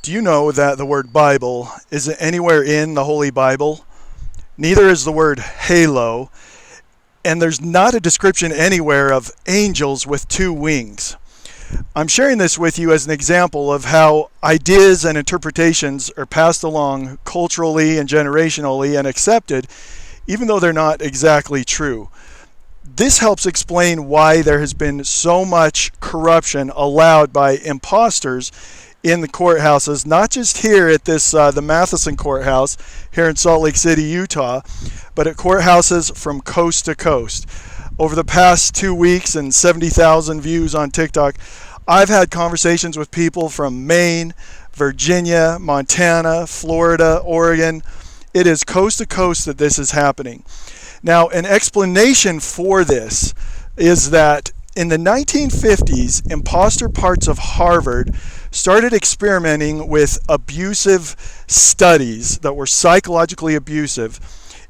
Do you know that the word Bible isn't anywhere in the Holy Bible? Neither is the word halo, and there's not a description anywhere of angels with two wings. I'm sharing this with you as an example of how ideas and interpretations are passed along culturally and generationally and accepted, even though they're not exactly true. This helps explain why there has been so much corruption allowed by imposters in the courthouses, not just here at the Matheson Courthouse here in Salt Lake City, Utah, but at courthouses from coast to coast. Over the past 2 weeks and 70,000 views on TikTok, I've had conversations with people from Maine, Virginia, Montana, Florida, Oregon. It is coast to coast that this is happening. Now, an explanation for this is that in the 1950s, imposter parts of Harvard started experimenting with abusive studies that were psychologically abusive,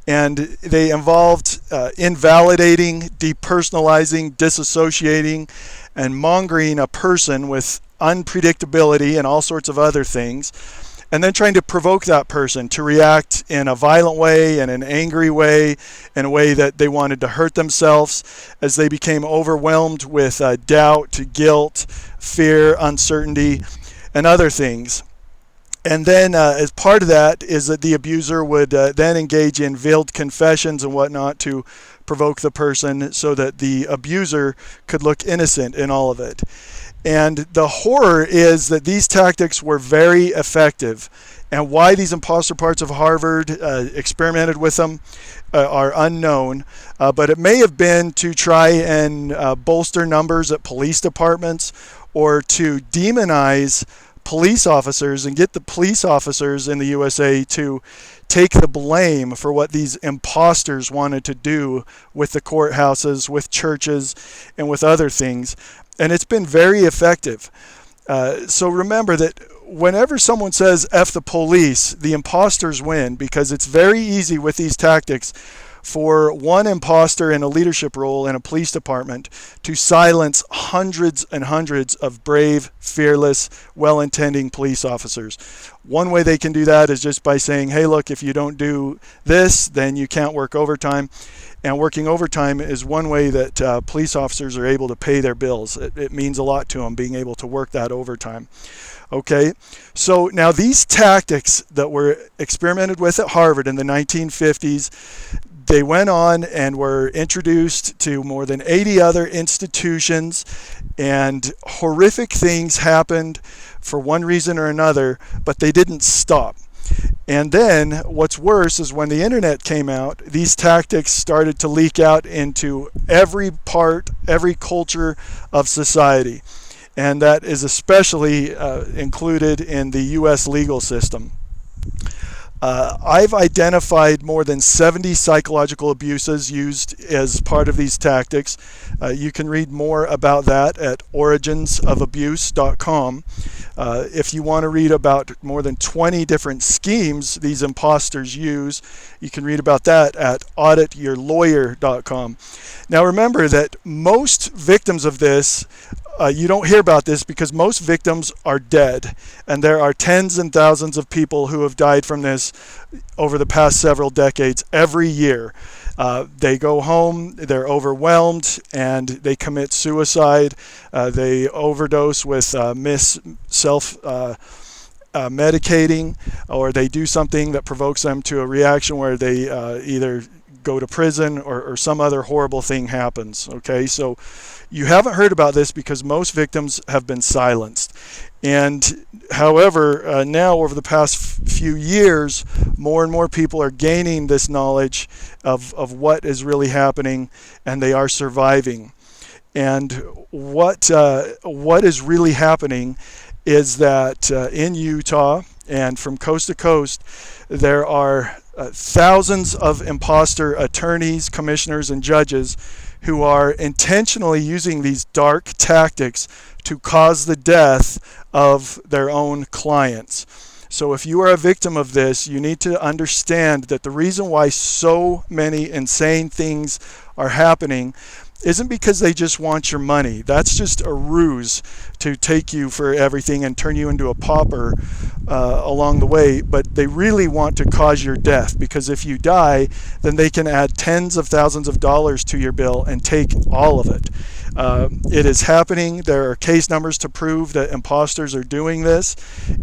and they involved invalidating, depersonalizing, disassociating, and mongering a person with unpredictability and all sorts of other things, and then trying to provoke that person to react in a violent way, in an angry way, in a way that they wanted to hurt themselves as they became overwhelmed with doubt, guilt, fear, uncertainty, and other things. And then as part of that is that the abuser would then engage in veiled confessions and whatnot to provoke the person so that the abuser could look innocent in all of it. And the horror is that these tactics were very effective. And why these imposter parts of Harvard experimented with them are unknown. But it may have been to try and bolster numbers at police departments, or to demonize police officers and get the police officers in the USA to take the blame for what these imposters wanted to do with the courthouses, with churches, and with other things. And it's been very effective. So remember that whenever someone says F the police, the imposters win, because it's very easy with these tactics for one imposter in a leadership role in a police department to silence hundreds and hundreds of brave, fearless, well-intending police officers. One way they can do that is just by saying, hey, look, if you don't do this, then you can't work overtime. And working overtime is one way that police officers are able to pay their bills. It means a lot to them, being able to work that overtime. Okay, so now these tactics that were experimented with at Harvard in the 1950s, they went on and were introduced to more than 80 other institutions, and horrific things happened for one reason or another, but they didn't stop. And then what's worse is when the internet came out, these tactics started to leak out into every part, every culture of society. And that is especially included in the U.S. legal system. I've identified more than 70 psychological abuses used as part of these tactics. You can read more about that at originsofabuse.com. If you want to read about more than 20 different schemes these imposters use, you can read about that at audityourlawyer.com. Now remember that most victims of this, you don't hear about this because most victims are dead, and there are tens and thousands of people who have died from this over the past several decades every year. They go home, they're overwhelmed, and they commit suicide. They overdose with self-medicating, or they do something that provokes them to a reaction where they either go to prison or some other horrible thing happens. Okay, so you haven't heard about this because most victims have been silenced. And however, now over the past few years, more and more people are gaining this knowledge of what is really happening, and they are surviving. And what is really happening is that in Utah and from coast to coast, there are thousands of imposter attorneys, commissioners, and judges who are intentionally using these dark tactics to cause the death of their own clients. So if you are a victim of this, you need to understand that the reason why so many insane things are happening isn't because they just want your money. That's just a ruse to take you for everything and turn you into a pauper along the way. But they really want to cause your death, because if you die, then they can add tens of thousands of dollars to your bill and take all of it. It is happening. There are case numbers to prove that imposters are doing this,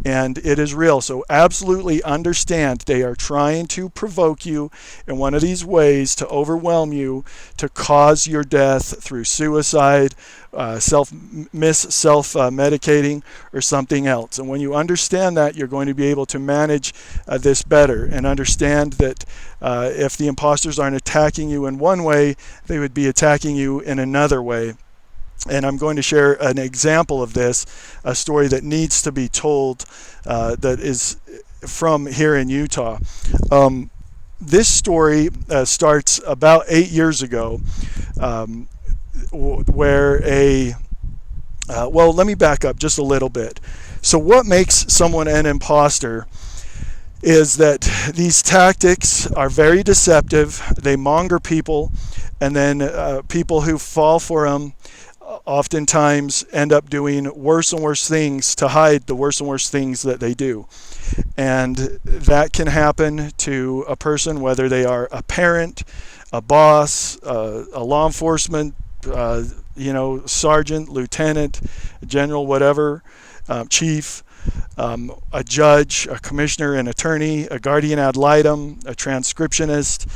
and it is real. So absolutely understand they are trying to provoke you in one of these ways to overwhelm you, to cause your death through suicide, self-medicating, or something else. And when you understand that, you're going to be able to manage this better, and understand that if the imposters aren't attacking you in one way, they would be attacking you in another way. And I'm going to share an example of this, a story that needs to be told that is from here in Utah. This story starts about 8 years ago, where well, let me back up just a little bit. So what makes someone an imposter is that these tactics are very deceptive. They monger people, and then people who fall for them oftentimes end up doing worse and worse things to hide the worse and worse things that they do. And that can happen to a person, whether they are a parent, a boss, a law enforcement, sergeant, lieutenant, general, whatever, chief, a judge, a commissioner, an attorney, a guardian ad litem, a transcriptionist,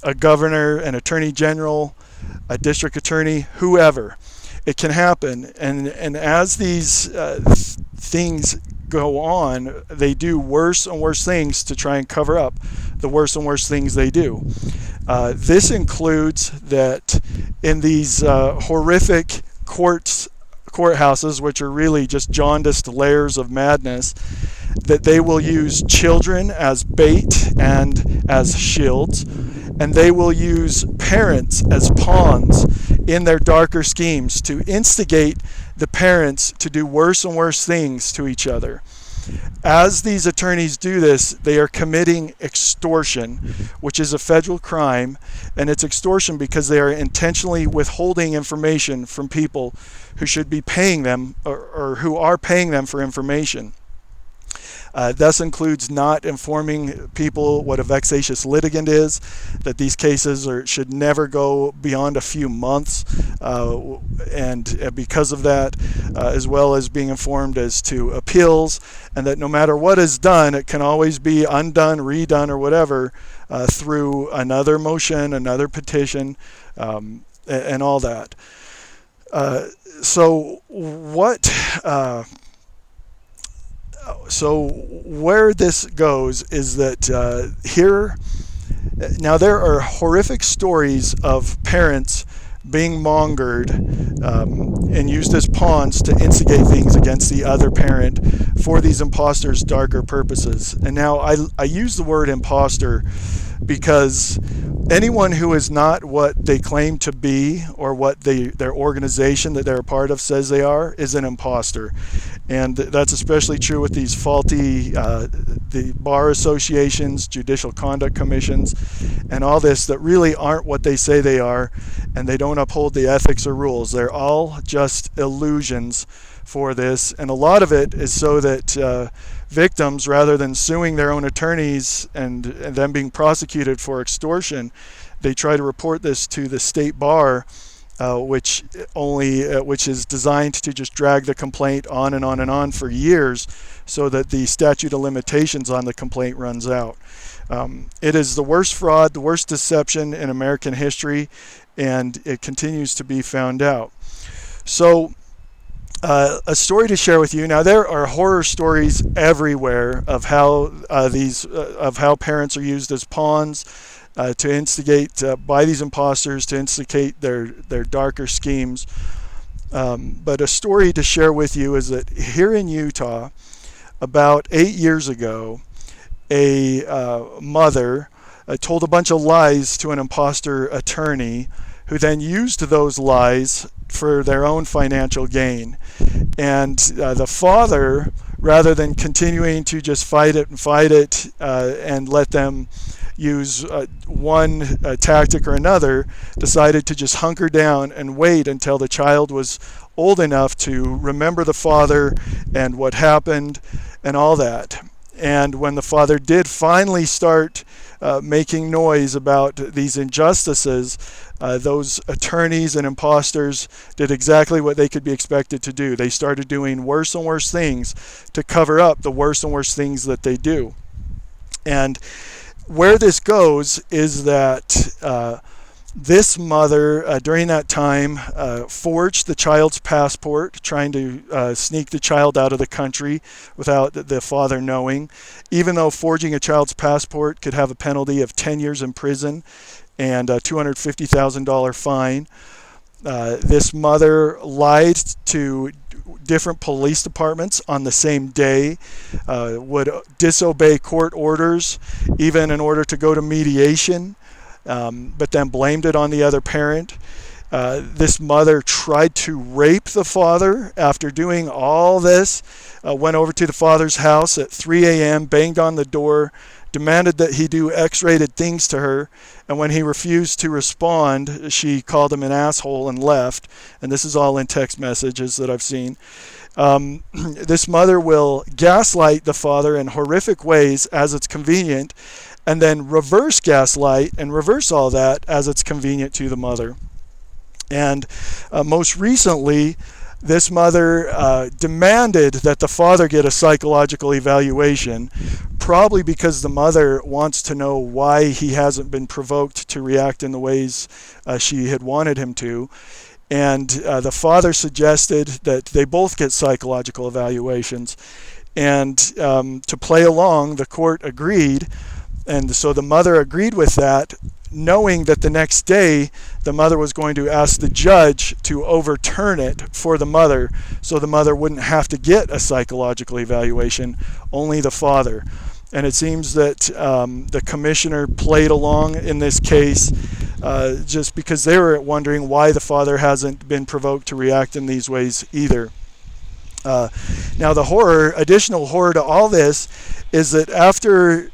a governor, an attorney general, a district attorney, whoever. It can happen, and as these things go on, they do worse and worse things to try and cover up the worse and worse things they do. This includes that in these horrific courthouses, which are really just jaundiced layers of madness, that they will use children as bait and as shields, and they will use parents as pawns in their darker schemes to instigate the parents to do worse and worse things to each other. As these attorneys do this, they are committing extortion, which is a federal crime, and it's extortion because they are intentionally withholding information from people who should be paying them, or who are paying them for information. Thus includes not informing people what a vexatious litigant is, that these cases should never go beyond a few months, and because of that, as well as being informed as to appeals, and that no matter what is done, it can always be undone, redone, or whatever, through another motion, another petition, and all that. So where this goes is that now there are horrific stories of parents being mongered and used as pawns to instigate things against the other parent for these imposters' darker purposes. And now I use the word imposter because anyone who is not what they claim to be, or what their organization that they're a part of says they are, is an imposter. And that's especially true with these faulty the bar associations, judicial conduct commissions, and all this that really aren't what they say they are, and they don't uphold the ethics or rules. They're all just illusions for this, and a lot of it is so that victims, rather than suing their own attorneys and them being prosecuted for extortion, they try to report this to the state bar, which is designed to just drag the complaint on and on and on for years, so that the statute of limitations on the complaint runs out. It is the worst fraud, the worst deception in American history, and it continues to be found out. So a story to share with you. Now, there are horror stories everywhere of how parents are used as pawns to instigate by these imposters to instigate their darker schemes. But a story to share with you is that here in Utah, about 8 years ago, a mother told a bunch of lies to an imposter attorney, who then used those lies for their own financial gain. And the father, rather than continuing to just fight it and let them use one tactic or another, decided to just hunker down and wait until the child was old enough to remember the father and what happened and all that. And when the father did finally start making noise about these injustices, those attorneys and imposters did exactly what they could be expected to do. They started doing worse and worse things to cover up the worse and worse things that they do. And where this goes is that this mother, during that time, forged the child's passport, trying to sneak the child out of the country without the father knowing, even though forging a child's passport could have a penalty of 10 years in prison and a $250,000 fine. This mother lied to different police departments on the same day, would disobey court orders, even in order to go to mediation. But then blamed it on the other parent. This mother tried to rape the father after doing all this, went over to the father's house at 3 a.m., banged on the door, demanded that he do X-rated things to her, and when he refused to respond, she called him an asshole and left. And this is all in text messages that I've seen. This mother will gaslight the father in horrific ways as it's convenient, and then reverse gaslight and reverse all that as it's convenient to the mother. And most recently, this mother demanded that the father get a psychological evaluation, probably because the mother wants to know why he hasn't been provoked to react in the ways she had wanted him to. And the father suggested that they both get psychological evaluations. And to play along, the court agreed. And so the mother agreed with that, knowing that the next day the mother was going to ask the judge to overturn it for the mother, so the mother wouldn't have to get a psychological evaluation, only the father. And it seems that the commissioner played along in this case just because they were wondering why the father hasn't been provoked to react in these ways either. Now the additional horror to all this is that after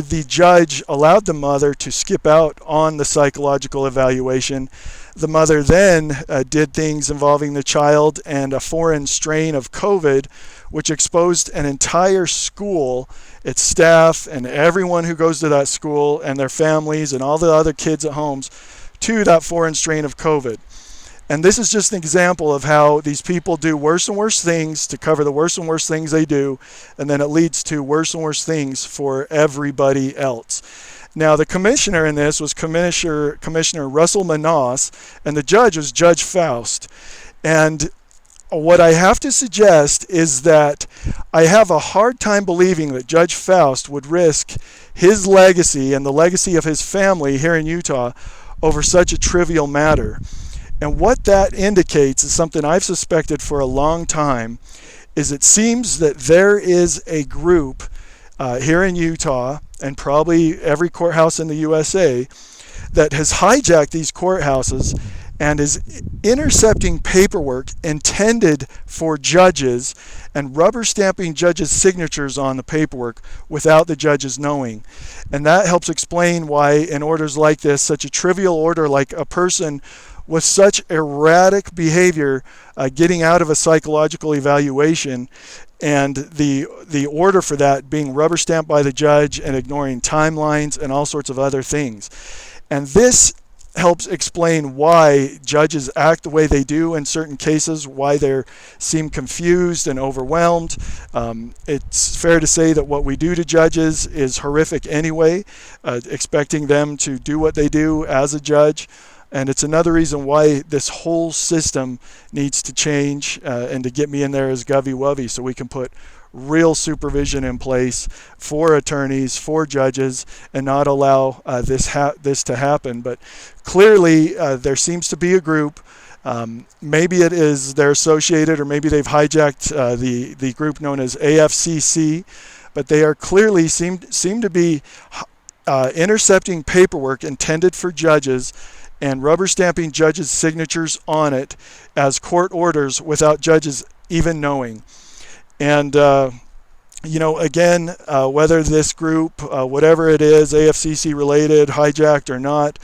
the judge allowed the mother to skip out on the psychological evaluation, the mother then did things involving the child and a foreign strain of COVID, which exposed an entire school, its staff, and everyone who goes to that school and their families and all the other kids at homes to that foreign strain of COVID. And this is just an example of how these people do worse and worse things to cover the worse and worse things they do, and then it leads to worse and worse things for everybody else. Now, the commissioner in this was Commissioner Russell Manasse, and the judge was Judge Faust. And what I have to suggest is that I have a hard time believing that Judge Faust would risk his legacy and the legacy of his family here in Utah over such a trivial matter. And what that indicates is something I've suspected for a long time, is it seems that there is a group here in Utah, and probably every courthouse in the USA, that has hijacked these courthouses and is intercepting paperwork intended for judges and rubber stamping judges' signatures on the paperwork without the judges knowing. And that helps explain why in orders like this, such a trivial order like a person with such erratic behavior getting out of a psychological evaluation, and the order for that being rubber stamped by the judge and ignoring timelines and all sorts of other things. And this helps explain why judges act the way they do in certain cases, why they seem confused and overwhelmed. It's fair to say that what we do to judges is horrific anyway, expecting them to do what they do as a judge. And it's another reason why this whole system needs to change and to get me in there as Govey-Wovey so we can put real supervision in place for attorneys, for judges, and not allow this to happen. But clearly there seems to be a group. Maybe it is they're associated, or maybe they've hijacked the group known as AFCC, but they are clearly seem to be intercepting paperwork intended for judges and rubber stamping judges' signatures on it as court orders without judges even knowing. And Again, whether this group, whatever it is, AFCC related, hijacked or not,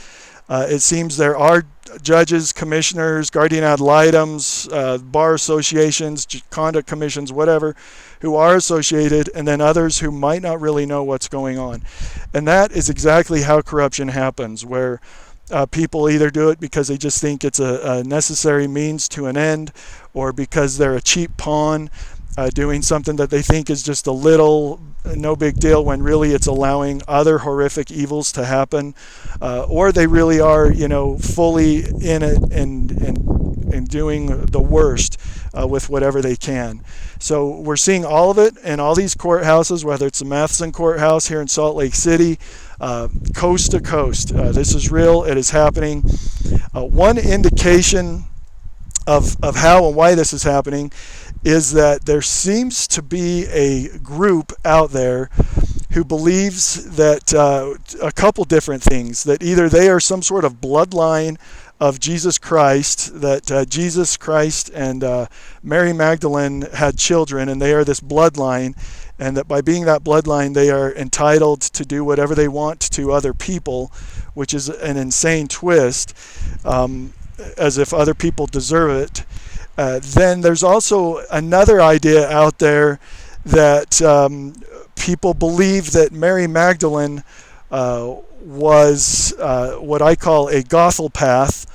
it seems there are judges, commissioners, guardian ad litems, bar associations, conduct commissions, whatever, who are associated, and then others who might not really know what's going on. And that is exactly how corruption happens, where people either do it because they just think it's a necessary means to an end, or because they're a cheap pawn doing something that they think is just a little, no big deal, when really it's allowing other horrific evils to happen, or they really are, fully in it and doing the worst with whatever they can. So we're seeing all of it in all these courthouses, whether it's the Matheson Courthouse here in Salt Lake City, coast to coast. This is real. It is happening. One indication of how and why this is happening is that there seems to be a group out there who believes that a couple different things, that either they are some sort of bloodline of Jesus Christ, that Jesus Christ and Mary Magdalene had children, and they are this bloodline, and that by being that bloodline they are entitled to do whatever they want to other people, which is an insane twist, as if other people deserve it. Then there's also another idea out there that people believe that Mary Magdalene was what I call a Gothelpath.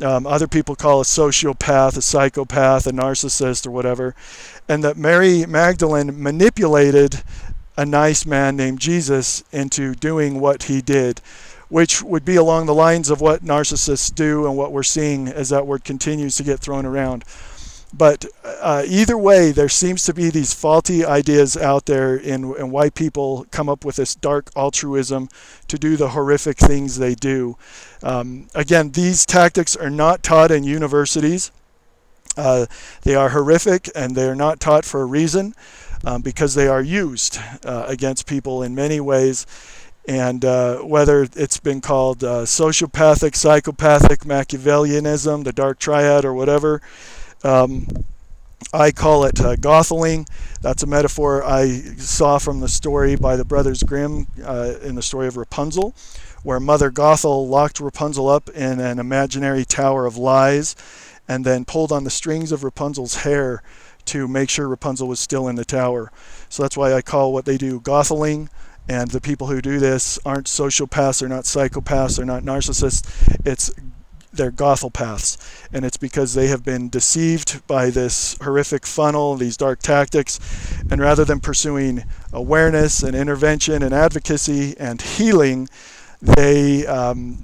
Other people call a sociopath, a psychopath, a narcissist, or whatever. And that Mary Magdalene manipulated a nice man named Jesus into doing what he did, which would be along the lines of what narcissists do and what we're seeing as that word continues to get thrown around. But either way, there seems to be these faulty ideas out there in why people come up with this dark altruism to do the horrific things they do. Again, these tactics are not taught in universities. They are horrific, and they are not taught for a reason, because they are used against people in many ways. And whether it's been called sociopathic, psychopathic, Machiavellianism, the dark triad, or whatever, I call it Gotheling. That's a metaphor I saw from the story by the Brothers Grimm in the story of Rapunzel, where Mother Gothel locked Rapunzel up in an imaginary tower of lies and then pulled on the strings of Rapunzel's hair to make sure Rapunzel was still in the tower. So that's why I call what they do Gotheling. And the people who do this aren't sociopaths, they're not psychopaths, they're not narcissists. They're Gothelpaths, and it's because they have been deceived by this horrific funnel, these dark tactics, and rather than pursuing awareness and intervention and advocacy and healing, they,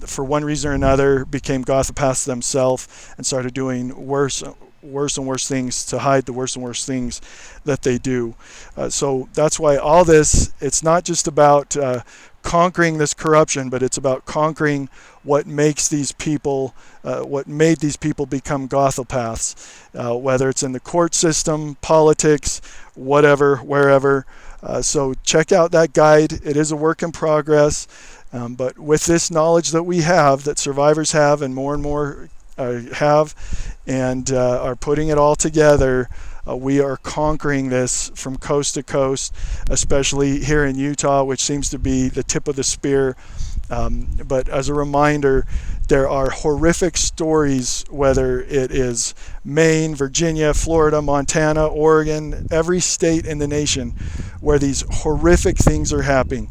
for one reason or another, became Gothelpaths themselves and started doing worse and worse things to hide the worse and worse things that they do. So that's why all this, it's not just about conquering this corruption, but it's about conquering what makes these people, what made these people become Gothelpaths, whether it's in the court system, politics, whatever, wherever. So check out that guide. It is a work in progress, but with this knowledge that we have, that survivors have, and more have, and are putting it all together, we are conquering this from coast to coast, especially here in Utah, which seems to be the tip of the spear. But as a reminder, there are horrific stories, whether it is Maine, Virginia, Florida, Montana, Oregon, every state in the nation, where these horrific things are happening.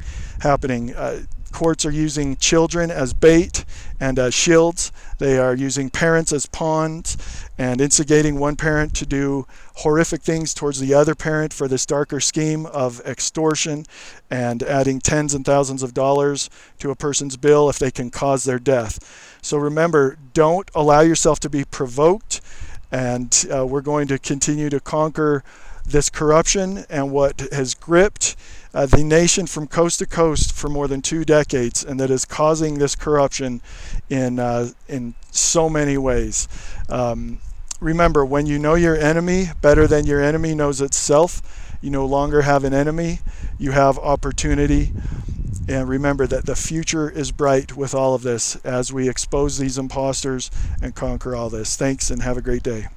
Courts are using children as bait and as shields. They are using parents as pawns and instigating one parent to do horrific things towards the other parent for this darker scheme of extortion and adding tens and thousands of dollars to a person's bill if they can cause their death. So remember, don't allow yourself to be provoked, and we're going to continue to conquer this corruption and what has gripped the nation from coast to coast for more than 2 decades, and that is causing this corruption in so many ways. Remember, when you know your enemy better than your enemy knows itself, you no longer have an enemy, you have opportunity. And remember that the future is bright with all of this as we expose these imposters and conquer all this. Thanks, and have a great day.